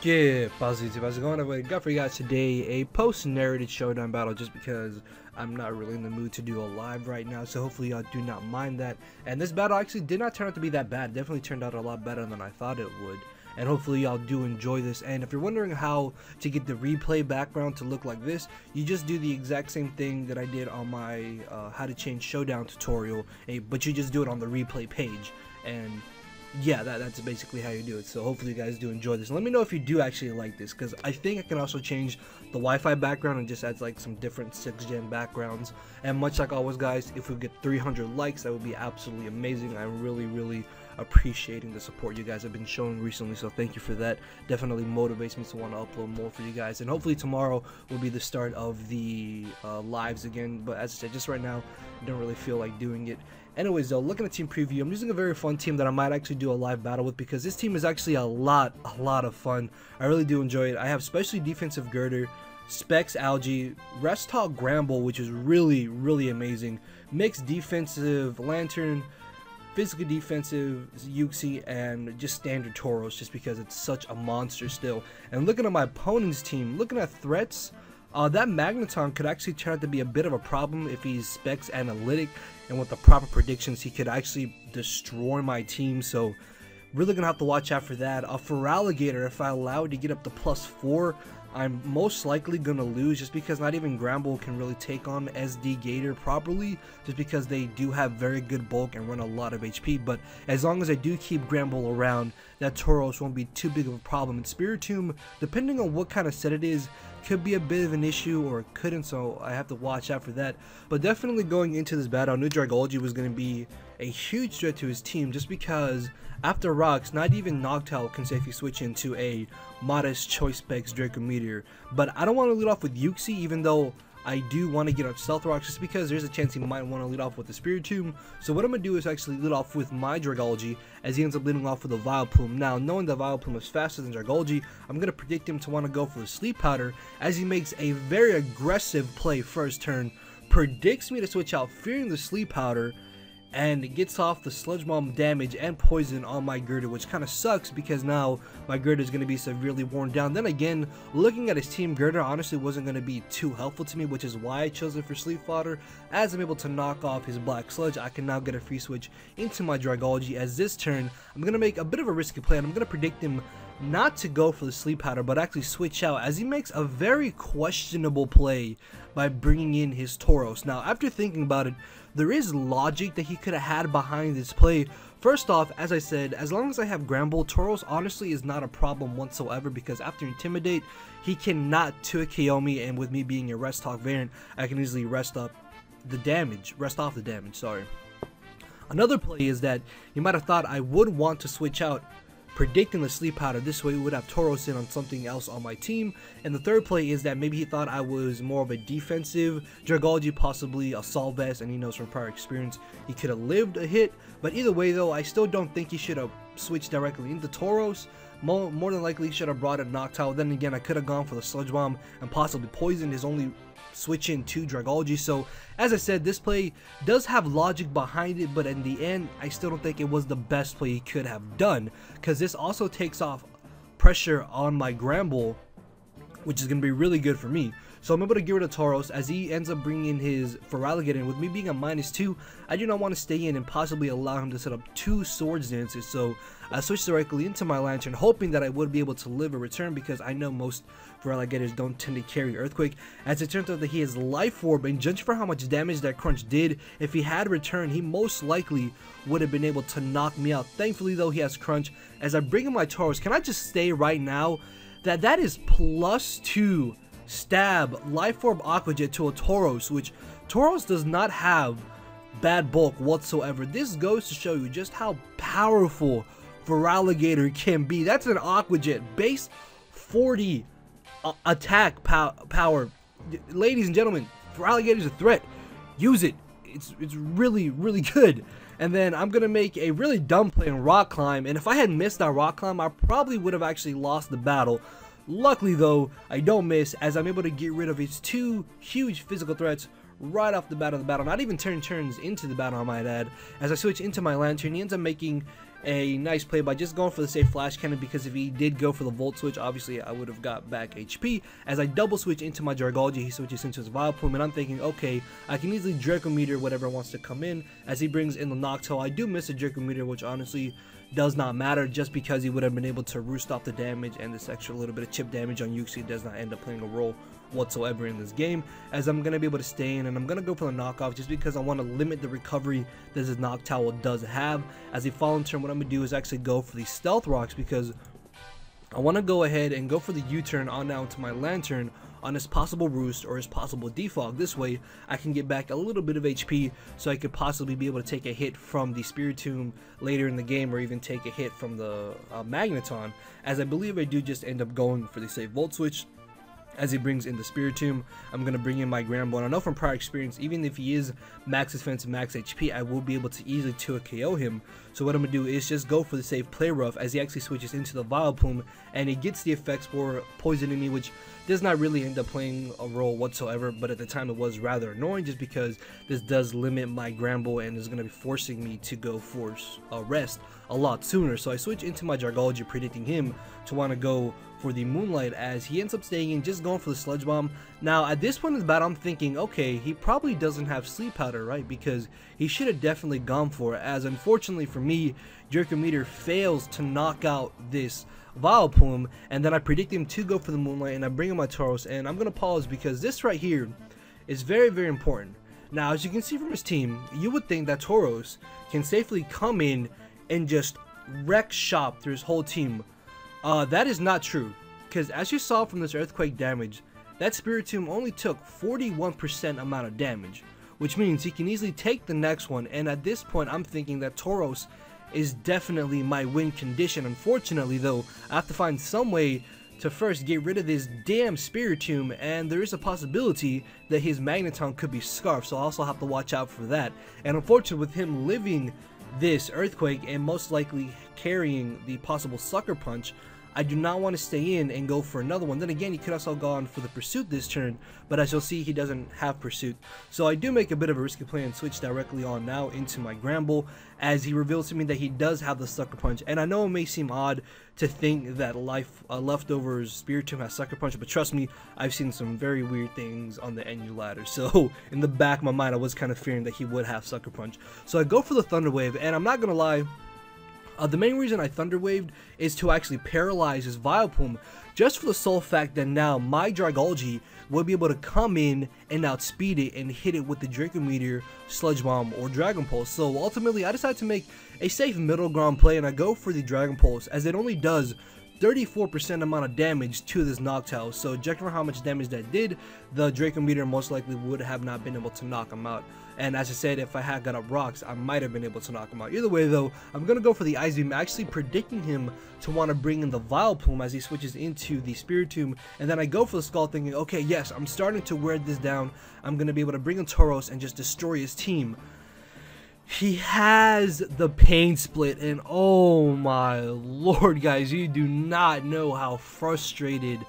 Yeah, positive. How's it going? I got for you guys today a post-narrated showdown battle just because I'm not really in the mood to do a live right now, so hopefully y'all do not mind that. And this battle actually did not turn out to be that bad. It definitely turned out a lot better than I thought it would. And hopefully y'all do enjoy this. And if you're wondering how to get the replay background to look like this, you just do the exact same thing that I did on my how to change showdown tutorial, but you just do it on the replay page. And yeah, that's basically how you do it. So hopefully you guys do enjoy this. Let me know if you do actually like this, because I think I can also change the Wi-Fi background and just add like some different 6th gen backgrounds. And much like always, guys, if we get 300 likes, that would be absolutely amazing. I'm really appreciating the support you guys have been showing recently, so thank you for that. Definitely motivates me to want to upload more for you guys, and hopefully tomorrow will be the start of the lives again. But as I said, just right now I don't really feel like doing it. Anyways though, looking at team preview, I'm using a very fun team that I might actually do a live battle with, because this team is actually a lot of fun. I really do enjoy it. I have specially defensive girder, Specs Algae, Rest Talk Gramble, which is really amazing, mixed defensive Lantern, physically defensive Yuxi, and just standard Tauros, just because it's such a monster still. And looking at my opponent's team, looking at threats, that Magneton could actually turn out to be a bit of a problem if he's Specs Analytic, and with the proper predictions he could actually destroy my team, so really gonna have to watch out for that. For Alligator, if I allow it to get up to +4, I'm most likely gonna lose, just because not even Gramble can really take on SD Gator properly, just because they do have very good bulk and run a lot of HP. But as long as I do keep Gramble around, that Tauros won't be too big of a problem. And Spiritomb, depending on what kind of set it is, could be a bit of an issue, or it couldn't, so I have to watch out for that. But definitely going into this battle, I knew Dragolgi was going to be a huge threat to his team, just because after Rocks, not even Noctowl can safely switch into a modest Choice Specs Draco Meteor. But I don't want to lead off with Yuxi, even though I do want to get up Stealth Rocks, just because there's a chance he might want to lead off with the Spiritomb. So what I'm going to do is actually lead off with my Dragolgi, as he ends up leading off with a Vileplume. Now, knowing that Vileplume is faster than Dragolgi, I'm going to predict him to want to go for the Sleep Powder, as he makes a very aggressive play first turn, predicts me to switch out fearing the Sleep Powder, and gets off the Sludge Bomb damage and poison on my girder, which kind of sucks because now my girder is going to be severely worn down. Then again, looking at his team, girder honestly wasn't going to be too helpful to me, which is why I chose it for Sleep Fodder. As I'm able to knock off his Black Sludge, I can now get a free switch into my Dragolgi, as this turn I'm going to make a bit of a risky play, and I'm going to predict him not to go for the Sleep Powder, but actually switch out, as he makes a very questionable play by bringing in his Tauros. Now, after thinking about it, there is logic that he could have had behind this play. First off, as I said, as long as I have Gramble, Tauros honestly is not a problem whatsoever, because after Intimidate, he cannot 2-KO me, and with me being a Rest Talk variant, I can easily rest off the damage, sorry. Another play is that you might have thought I would want to switch out, predicting the Sleep Powder. This way we would have Tauros in on something else on my team. And the third play is that maybe he thought I was more of a defensive Dragolgi, possibly a Assault Vest, and he knows from prior experience he could have lived a hit. But either way though, I still don't think he should have switched directly into Tauros. More than likely he should have brought a Noctowl. Then again, I could have gone for the Sludge Bomb and possibly poisoned his only switch into Dragolgi. So as I said, this play does have logic behind it, but in the end I still don't think it was the best play he could have done, because this also takes off pressure on my Gramble, which is going to be really good for me. So I'm able to get rid of Tauros, as he ends up bringing in his Feraligatr, and with me being a -2, I do not want to stay in and possibly allow him to set up 2 Swords Dances. So I switched directly into my Lantern, hoping that I would be able to live a return, because I know most Feraligatrs don't tend to carry Earthquake. As it turns out that he has Life Orb, and judging for how much damage that Crunch did, if he had Return, he most likely would have been able to knock me out. Thankfully though, he has Crunch. As I bring in my Tauros, can I just say right now that that is +2 stab Life Orb Aqua Jet to a Tauros, which Tauros does not have bad bulk whatsoever. This goes to show you just how powerful Feraligatr can be. That's an Aqua Jet, base 40 attack power. Ladies and gentlemen, Feraligatr is a threat. Use it. It's really good. And then I'm gonna make a really dumb play in Rock Climb, and if I had missed that Rock Climb, I probably would have actually lost the battle. Luckily though, I don't miss, as I'm able to get rid of his 2 huge physical threats right off the bat of the battle. Not even turns into the battle, I might add. As I switch into my Lantern, he ends up making a nice play by just going for the safe flash cannon, because if he did go for the volt switch, obviously I would have got back HP. As I double switch into my Jargalji, he switches into his Vileplume, and I'm thinking, okay, I can easily Draco Meteor whatever wants to come in. As he brings in the Noctowl, I do miss a Draco Meteor, which honestly does not matter, just because he would have been able to roost off the damage, and this extra little bit of chip damage on Uxie does not end up playing a role whatsoever in this game, as I'm going to be able to stay in, and I'm going to go for the knockoff just because I want to limit the recovery that this Noctowl does have. As a fallen turn, what I'm going to do is actually go for the Stealth Rocks, because I want to go ahead and go for the U-turn on down to my Lantern on his possible roost or his possible defog. This way I can get back a little bit of HP, so I could possibly be able to take a hit from the Spiritomb later in the game, or even take a hit from the Magneton, as I believe I do just end up going for the safe Volt Switch. As he brings in the Spiritomb, I'm going to bring in my Granbull, and I know from prior experience, even if he is max defense and max HP, I will be able to easily 2-KO him. So what I'm going to do is just go for the safe Play Rough, as he actually switches into the Vileplume, and he gets the effects for poisoning me, which does not really end up playing a role whatsoever, but at the time it was rather annoying, just because this does limit my Granbull and is going to be forcing me to go for rest a lot sooner. So I switch into my Jargalji, predicting him to want to go for the Moonlight, as he ends up staying in, just going for the Sludge Bomb. Now at this point in the battle, I'm thinking, okay, he probably doesn't have Sleep Powder, right? Because he should have definitely gone for it, as unfortunately for me, Draco Meteor fails to knock out this Vileplume, and then I predict him to go for the Moonlight, and I bring in my Tauros. And I'm going to pause because this right here is very, very important. Now, as you can see from his team, you would think that Tauros can safely come in and just wreck shop through his whole team. That is not true, because as you saw from this Earthquake damage, that Spiritomb only took 41% amount of damage, which means he can easily take the next one. And at this point, I'm thinking that Tauros is definitely my win condition. Unfortunately though, I have to find some way to first get rid of this damn Spiritomb, and there is a possibility that his Magneton could be Scarfed, so I also have to watch out for that. And unfortunately, with him living this Earthquake and most likely carrying the possible Sucker Punch, I do not want to stay in and go for another one. Then again, he could also have gone for the Pursuit this turn, but as you'll see, he doesn't have Pursuit. So I do make a bit of a risky play and switch directly on now into my Granbull, as he reveals to me that he does have the Sucker Punch. And I know it may seem odd to think that Leftovers Spiritomb has Sucker Punch, but trust me, I've seen some very weird things on the NU ladder. So in the back of my mind, I was kind of fearing that he would have Sucker Punch. So I go for the Thunder Wave, and I'm not going to lie, the main reason I Thunder Waved is to actually paralyze his Vileplume, just for the sole fact that now my Jargalji will be able to come in and outspeed it and hit it with the Draco Meteor, Sludge Bomb, or Dragon Pulse. So ultimately, I decided to make a safe middle ground play, and I go for the Dragon Pulse, as it only does 34% amount of damage to this Noctowl. So judging for how much damage that did, the Draco Meteor most likely would have not been able to knock him out. And as I said, if I had got up rocks, I might have been able to knock him out. Either way though, I'm going to go for the Ice Beam, actually predicting him to want to bring in the Vileplume as he switches into the Spiritomb. And then I go for the Skull, thinking, okay, yes, I'm starting to wear this down. I'm going to be able to bring in Tauros and just destroy his team. He has the Pain Split, and oh my lord, guys, you do not know how frustrated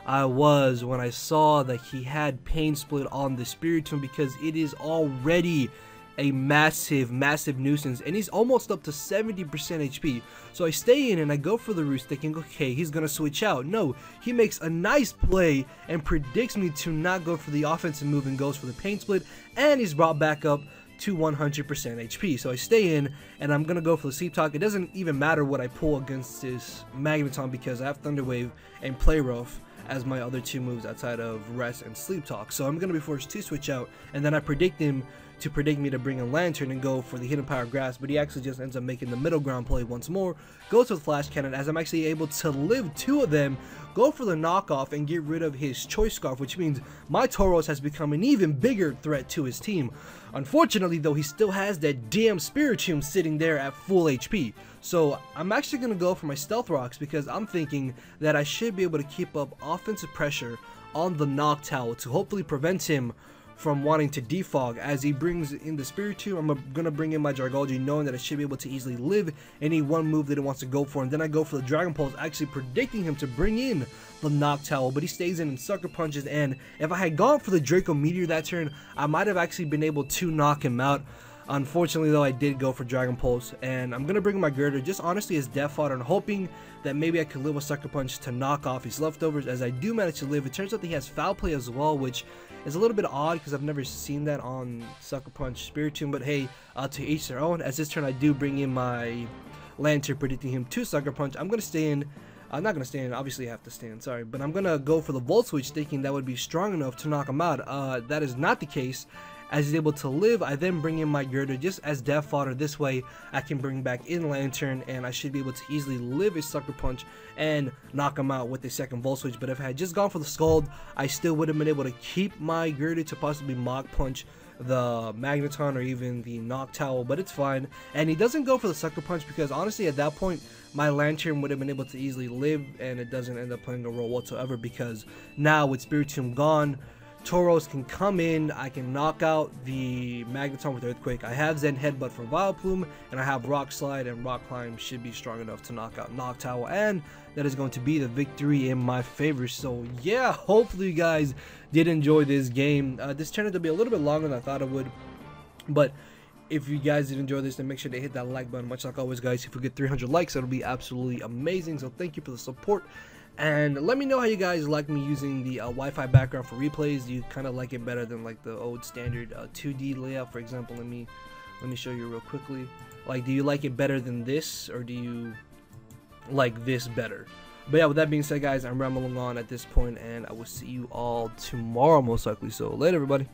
I was when I saw that he had Pain Split on the Spiritomb, because it is already a massive nuisance, and he's almost up to 70% HP. So I stay in and I go for the Roost, thinking, okay, he's gonna switch out. No, he makes a nice play and predicts me to not go for the offensive move and goes for the Pain Split, and he's brought back up to 100% HP. So I stay in and I'm gonna go for the Sleep Talk. It doesn't even matter what I pull against this Magneton, because I have Thunder Wave and Play Rough as my other two moves outside of Rest and Sleep Talk. So I'm gonna be forced to switch out, and then I predict him to predict me to bring a Lantern and go for the Hidden Power Grasp, but he actually just ends up making the middle ground play once more, goes with Flash Cannon, as I'm actually able to live two of them, go for the knockoff and get rid of his Choice Scarf, which means my Tauros has become an even bigger threat to his team. Unfortunately though, he still has that damn Spiritomb sitting there at full HP. So I'm actually going to go for my Stealth Rocks, because I'm thinking that I should be able to keep up offensive pressure on the Noctowl to hopefully prevent him from wanting to defog. As he brings in the Spiritomb, I'm going to bring in my Jargalji, knowing that I should be able to easily live any one move that he wants to go for. And then I go for the Dragon Pulse, actually predicting him to bring in the Noctowl, but he stays in and Sucker Punches. And if I had gone for the Draco Meteor that turn, I might have actually been able to knock him out. Unfortunately though, I did go for Dragon Pulse, and I'm gonna bring my Girder just honestly as death fodder and hoping that maybe I could live with Sucker Punch to knock off his leftovers. As I do manage to live, it turns out that he has Foul Play as well, which is a little bit odd because I've never seen that on Sucker Punch Spiritomb, but hey, to each their own. As this turn I do bring in my Lantern, predicting him to Sucker Punch. I'm gonna stay in. I'm not gonna stand. Obviously, I have to stand. Sorry, but I'm gonna go for the Volt Switch, thinking that would be strong enough to knock him out. That is not the case. As he's able to live, I then bring in my Girder just as death fodder. This way, I can bring back in Lantern, and I should be able to easily live his Sucker Punch and knock him out with the second Volt Switch. But if I had just gone for the Scald, I still would have been able to keep my Girder to possibly Mach Punch the Magneton or even the Noctowl, but it's fine. And he doesn't go for the Sucker Punch because honestly at that point my Lantern would have been able to easily live, and it doesn't end up playing a role whatsoever because now with Spiritomb gone, Tauros can come in, I can knock out the Magneton with Earthquake. I have Zen Headbutt for Vileplume, and I have Rock Slide, and Rock Climb should be strong enough to knock out Noctowl, and that is going to be the victory in my favor. So yeah, hopefully you guys did enjoy this game. This turned out to be a little bit longer than I thought it would, but if you guys did enjoy this, then make sure to hit that like button. Much like always, guys, if we get 300 likes, that'll be absolutely amazing. So thank you for the support. And let me know how you guys like me using the Wi-Fi background for replays. Do you kind of like it better than like the old standard 2D layout? For example, let me show you real quickly. Like, do you like it better than this, or do you like this better? But yeah, with that being said, guys, I'm rambling on at this point, and I will see you all tomorrow most likely. So later, everybody.